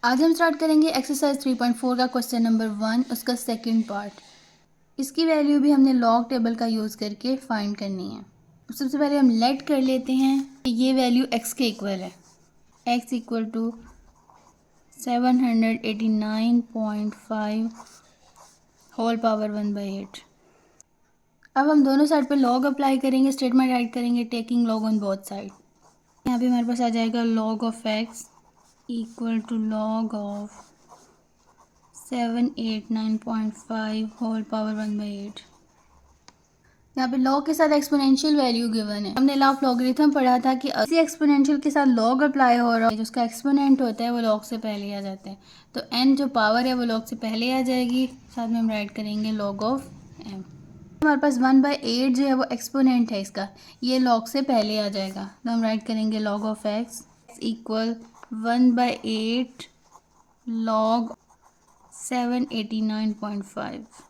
आज हम स्टार्ट करेंगे एक्सरसाइज 3.4 का क्वेश्चन नंबर 1, उसका सेकंड पार्ट। इसकी वैल्यू भी हमने लॉग टेबल का यूज़ करके फाइंड करनी है। सबसे पहले हम लेट कर लेते हैं कि ये वैल्यू x के इक्वल है। x equal to 789.5 whole power 1/8। अब हम दोनों साइड पे लॉग अप्लाई करेंगे, स्टेटमेंट राइट करेंगे taking log on both side. यहाँ पे हमारे पास आ जाएगा log of x equal to log of 789.5 whole power 1/8। यहाँ पे लॉग के साथ एक्सपोनेंशियल वैल्यू गिवन है। हमने लॉ ऑफ लॉगरिथम पढ़ा था कि इसी एक्सपोनेंशियल के साथ लॉग अप्लाई हो रहा है, जिसका एक्सपोनेंट होता है वो लॉग से पहले आ जाता है। तो n जो पावर है वो लॉग से पहले आ जाएगी। साथ में हम राइट करेंगे लॉग ऑफ m। हमारे पास 1/8 जो है वो एक्सपोनेंट है इसका, ये लॉग से पहले आ जाएगा। तो हम राइट करेंगे log of x equal 1/8 log 789.5।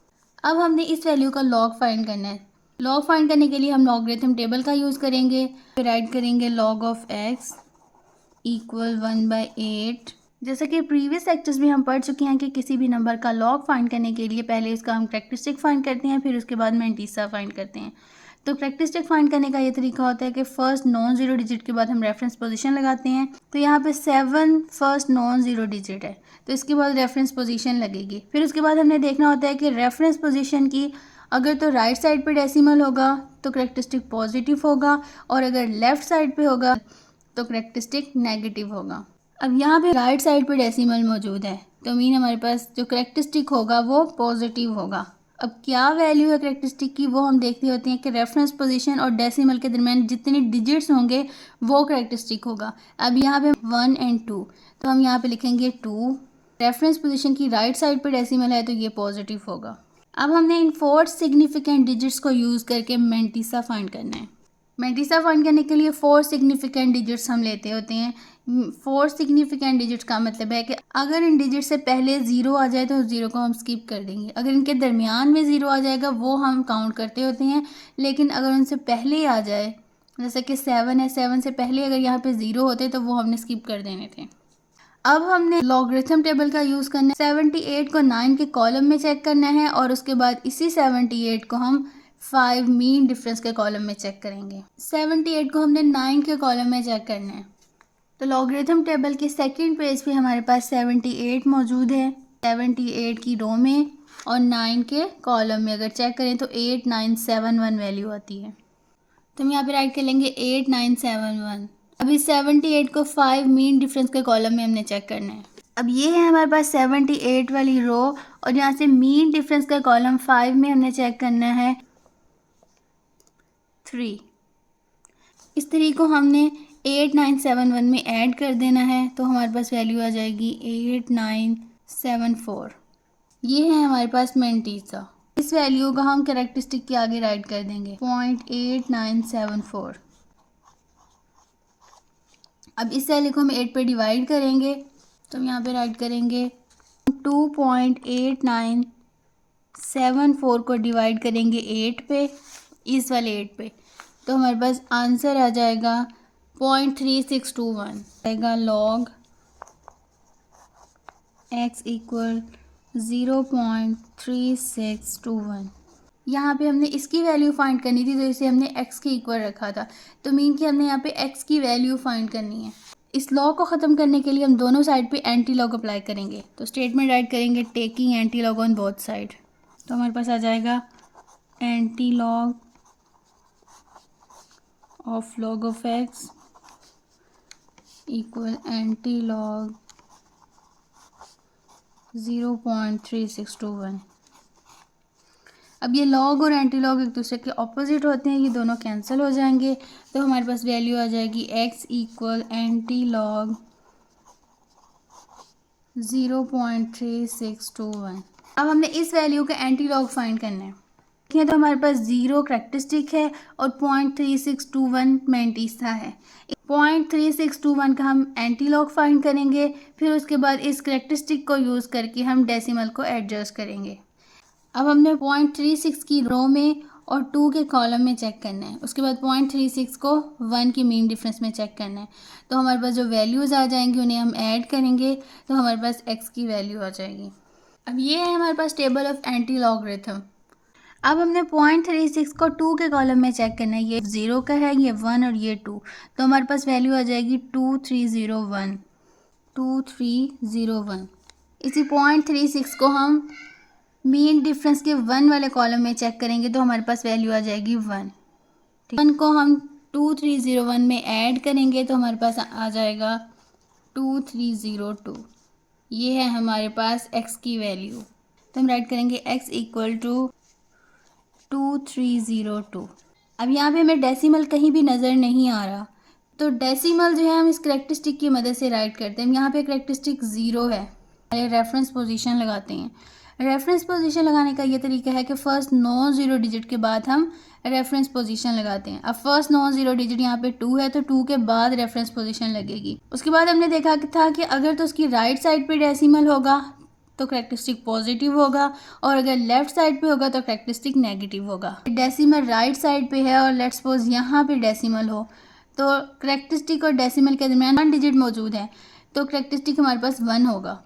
अब हमने इस वैल्यू का लॉग फाइंड करना है। लॉग फाइंड करने के लिए हम लॉगरिथम टेबल का यूज़ करेंगे। फिर राइट करेंगे लॉग ऑफ x इक्वल 1/8। जैसा कि प्रीवियस लेक्चर्स में हम पढ़ चुके हैं कि किसी भी नंबर का लॉग फाइंड करने के लिए पहले इसका हम कैरेक्टरिस्टिक फाइंड करते हैं, फिर उसके बाद मैंटीसा फाइंड करते हैं। तो कैरेक्टरिस्टिक फाइंड करने का ये तरीका होता है कि फर्स्ट नॉन जीरो डिजिट के बाद हम रेफरेंस पोजीशन लगाते हैं। तो यहाँ पे 7 फर्स्ट नॉन जीरो डिजिट है, तो इसके बाद रेफरेंस पोजीशन लगेगी। फिर उसके बाद हमने देखना होता है कि रेफरेंस पोजीशन की अगर तो राइट साइड पे डेसिमल होगा तो कैरेक्टरिस्टिक पॉजिटिव होगा, और अगर लेफ्ट साइड पे होगा तो कैरेक्टरिस्टिक नेगेटिव होगा। अब यहाँ पे राइट साइड पे डेसिमल मौजूद है, तो मीन हमारे पास जो कैरेक्टरिस्टिक होगा वो पॉजिटिव होगा। अब क्या वैल्यू है कैरेक्टरिस्टिक की वो हम देखते होते हैं कि रेफरेंस पोजीशन और डेसिमल के दरमियान जितने डिजिट्स होंगे वो कैरेक्टरिस्टिक होगा। अब यहाँ पे 1 और 2, तो हम यहाँ पे लिखेंगे 2। रेफरेंस पोजीशन की राइट साइड पे डेसिमल है तो ये पॉजिटिव होगा। अब हमने इन 4 सिग्निफिकेंट डिजिट्स को यूज़ करके मैंटीसा फाइंड करना है। मैंटीसा फाइंड करने के लिए 4 सिग्निफिकेंट डिजिट्स हम लेते होते हैं। 4 सिग्निफिकेंट डिजिट्स का मतलब है कि अगर इन डिजिट से पहले 0 आ जाए तो 0 को हम स्किप कर देंगे। अगर इनके दरमियान में 0 आ जाएगा वो हम काउंट करते होते हैं, लेकिन अगर उनसे पहले आ जाए, जैसे कि 7 है, 7 से पहले अगर यहाँ पे 0 होते तो वो हमने स्किप कर देने थे। अब हमने लॉगरिथम टेबल का यूज़ करना है। 78 को 9 के कॉलम में चेक करना है, और उसके बाद इसी 78 को हम 5 मीन डिफरेंस के कॉलम में चेक करेंगे। 78 को हमने 9 के कॉलम में चेक करना है। तो लॉगरिथम टेबल के सेकंड पेज पे हमारे पास 78 मौजूद है। 78 की रो में और 9 के कॉलम में अगर चेक करें तो 8971 वैल्यू आती है। तो हम यहाँ पे राइट कर लेंगे 8971। अभी 78 को 5 मीन डिफरेंस के कॉलम में हमने चेक करना है। अब ये है हमारे पास 78 वाली रो, और यहाँ से मीन डिफरेंस का कॉलम 5 में हमने चेक करना है 3। इस तरीके को हमने 8971 में ऐड कर देना है, तो हमारे पास वैल्यू आ जाएगी 8974। ये है हमारे पास मैंटीसा। इस वैल्यू को हम कैरेक्टरिस्टिक के आगे राइट कर देंगे 0.8974। अब इस वैल्यू को हम 8 पे डिवाइड करेंगे, तो हम यहाँ पे राइट करेंगे 2.8974 को डिवाइड करेंगे 8 पे, इस वाले 8 पे, तो हमारे पास आंसर आ जाएगा 0.3621 आएगा लॉग x इक्वल 0.3621। यहाँ पे हमने इसकी वैल्यू फाइंड करनी थी, तो इसे हमने x के इक्वल रखा था, तो मीन कि हमने यहाँ पे x की वैल्यू फाइंड करनी है। इस लॉ को ख़त्म करने के लिए हम दोनों साइड पे एंटी लॉग अप्लाई करेंगे। तो स्टेटमेंट राइट करेंगे taking anti log on both side. तो हमारे पास आ जाएगा anti log of log of x equal anti log 0.3621। अब ये लॉग और एंटी लॉग एक दूसरे के ऑपोजिट होते हैं, ये दोनों कैंसिल हो जाएंगे, तो हमारे पास वैल्यू आ जाएगी x इक्वल एंटी लॉग 0.3621। अब हमने इस वैल्यू का एंटी लॉग फाइंड करना है। देखिए तो हमारे पास 0 कैरेक्टरिस्टिक है और 0.3621 मैंटीसा है। 0.3621 का हम एंटी लॉग फाइंड करेंगे, फिर उसके बाद इस कैरेक्टरिस्टिक को यूज़ करके हम डेसिमल को एडजस्ट करेंगे। अब हमने 0.36 की रो में और 2 के कॉलम में चेक करना है। उसके बाद 0.36 को 1 की मीन डिफरेंस में चेक करना है। तो हमारे पास जो वैल्यूज़ आ जाएंगी उन्हें हम ऐड करेंगे तो हमारे पास x की वैल्यू आ जाएगी। अब ये है हमारे पास टेबल ऑफ एंटी लॉगरिथम। अब हमने 0.36 को 2 के कॉलम में चेक करना है। ये 0 का है, ये 1 और ये 2, तो हमारे पास वैल्यू आ जाएगी 2301। 2301। इसी 0.36 को हम मीन डिफरेंस के 1 वाले कॉलम में चेक करेंगे तो हमारे पास वैल्यू आ जाएगी 1। 1 को हम 2301 में ऐड करेंगे तो हमारे पास आ जाएगा 2302। ये है हमारे पास x की वैल्यू। तो हम राइट करेंगे x इक्वल टू 2302। अब यहाँ पे हमें डेसिमल कहीं भी नज़र नहीं आ रहा, तो डेसिमल जो है हम इस करेक्टरिस्टिक की मदद से राइट करते हैं। यहाँ पे करेक्टरिस्टिक 0 है, रेफरेंस पोजीशन लगाते हैं। रेफरेंस पोजीशन लगाने का ये तरीका है कि फ़र्स्ट नॉन ज़ीरो डिजिट के बाद हम रेफरेंस पोजीशन लगाते हैं। अब फर्स्ट नॉन ज़ीरो डिजिट यहाँ पे 2 है, तो 2 के बाद रेफरेंस पोजीशन लगेगी। उसके बाद हमने देखा था कि अगर तो उसकी राइट साइड पे डेसिमल होगा तो करेक्टरिस्टिक पॉजिटिव होगा, और अगर लेफ्ट साइड पे होगा तो करेक्टरिस्टिक नेगेटिव होगा। डेसिमल राइट साइड पे है और लेट्स सपोज यहाँ पे डेसिमल हो, तो करेक्टरिस्टिक और डेसिमल के दरमियान 1 डिजिट मौजूद है, तो करेक्टरिस्टिक हमारे पास 1 होगा।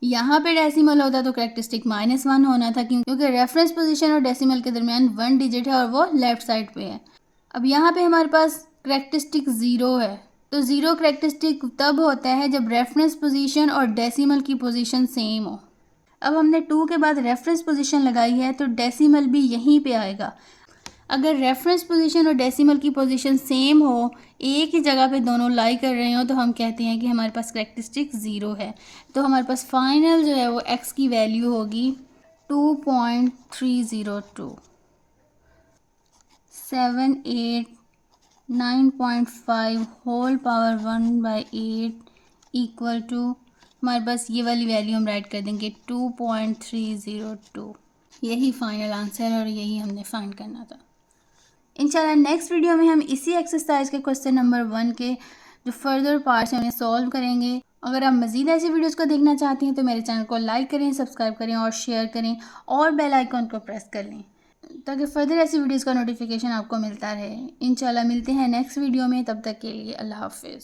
यहाँ पे डेसिमल होता तो करेक्टरिस्टिक -1 होना था, क्योंकि रेफरेंस पोजीशन और डेसिमल के दरमियान 1 डिजिट है और वो लेफ्ट साइड पे है। अब यहाँ पे हमारे पास करेक्टरिस्टिक 0 है, तो 0 करेक्टरिस्टिक तब होता है जब रेफरेंस पोजीशन और डेसिमल की पोजीशन सेम हो। अब हमने 2 के बाद रेफरेंस पोजीशन लगाई है, तो डेसिमल भी यहीं पे आएगा। अगर रेफरेंस पोजीशन और डेसिमल की पोजीशन सेम हो, एक ही जगह पे दोनों लाई कर रहे हो, तो हम कहते हैं कि हमारे पास करेक्टरिस्टिक 0 है। तो हमारे पास फाइनल जो है वो x की वैल्यू होगी 2.302। 789.5 होल पावर 1/8 इक्वल टू, हमारे पास ये वाली वैल्यू हम राइट कर देंगे 2.302। यही फाइनल आंसर है और यही हमने फाइंड करना था। इंशाल्लाह नेक्स्ट वीडियो में हम इसी एक्सरसाइज के क्वेश्चन नंबर 1 के जो फर्दर पार्ट्स हैं उन्हें सॉल्व करेंगे। अगर आप मज़ीद ऐसी वीडियोस को देखना चाहती हैं तो मेरे चैनल को लाइक करें, सब्सक्राइब करें और शेयर करें और बेल आइकन को प्रेस कर लें ताकि फर्दर ऐसी वीडियोस का नोटिफिकेशन आपको मिलता रहे। इंशाल्लाह मिलते हैं नेक्स्ट वीडियो में, तब तक के लिए अल्लाह हाफिज़।